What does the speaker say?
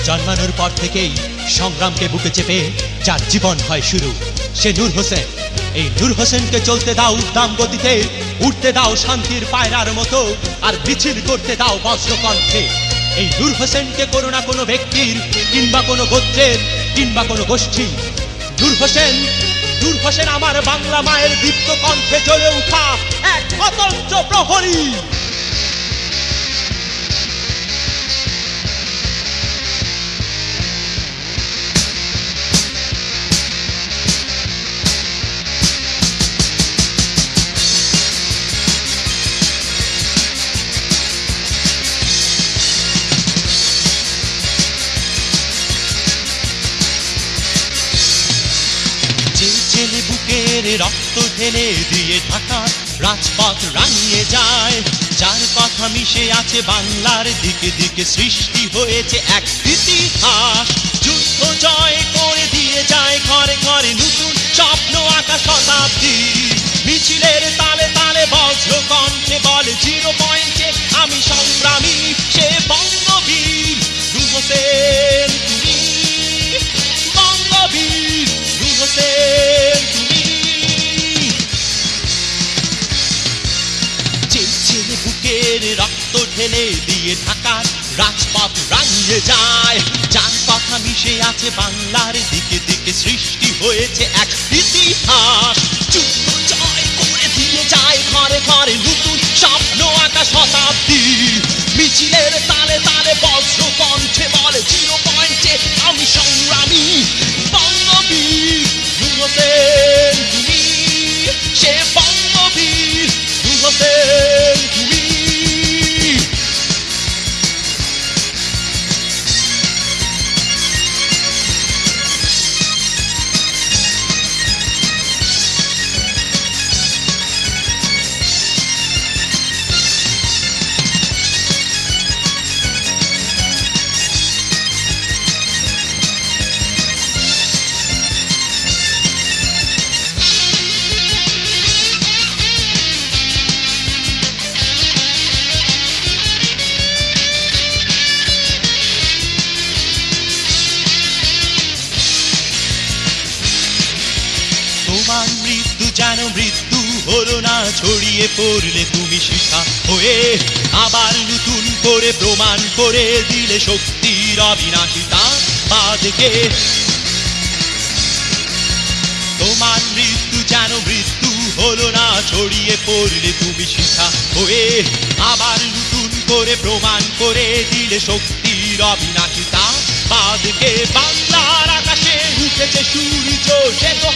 জন্মানোর পর থেকেই সংগ্রামকে বুকে চেপে যার জীবন হয় শুরু, সে নূর হোসেন। এই নূর হোসেনকে চলতে দাও উদ্দাম গতিতে, উঠতে দাও শান্তির পায়রার মতো, আর মিছিল করতে দাও বজ্রকণ্ঠে। এই নূর হোসেনকে কোনো না কোনো ব্যক্তির কিংবা কোনো গোত্রের কিংবা কোনো গোষ্ঠী। নূর হোসেন আমার বাংলা মায়ের দীপ্ত কণ্ঠে জ্বলে উঠা এক স্বতন্ত্র প্রহরী। ছেলে বুকের রক্ত ঢেলে দিয়ে ঢাকা রাজপথ রাঙিয়ে যায়, যার কথা মিশে আছে বাংলার দিকে দিকে, সৃষ্টি হয়েছে এক ইতিহাস। যুদ্ধ জয় করে দিয়ে যায় ঘরে ঘরে নতুন স্বপ্ন আঁকা শতাব্দী। মিছিলের তালে তালে বজ্র কণ্ঠে বলে 0 পয়েন্টে আমি সংগ্রামী, সে বঙ্গবীর নূর হোসেন তুমি, বঙ্গবীর নূর হোসেন তুমি। যে ছেলে বুকের রক্ত ঢেলে দিয়ে ঢাকার রাজপথ রাঙিয়ে যায়, যার কথা মিশে আছে বাংলার দিকে দিকে, সৃষ্টি হয়েছে এক ইতিহাস। যুদ্ধ জয় করে দিয়ে যায় ঘরে ঘরে নতুন স্বপ্ন আঁকা শতাব্দী। মিছিলের তালে তালে বজ্র কণ্ঠে বলে 0 পয়েন্টে আমি সংগ্রামী, বঙ্গবীর নূর হোসেন তুমি, সে বঙ্গবীর নূর হোসেন তুমি। তোমার মৃত্যু যেন মৃত্যু হলো না, ছড়িয়ে পড়লে তুমি শিখা হয়ে আবার নতুন করে প্রমাণ করে দিলে শক্তির অবিনাশিতা বাদকে। তোমার মৃত্যু যেন মৃত্যু হলো না, ছড়িয়ে পড়লে তুমি শিখা হয়ে আবার নতুন করে প্রমাণ করে দিলে শক্তির অবিনাশিতা বাদকে। বাংলার আকাশে উঠেছে সূর্য, সে তো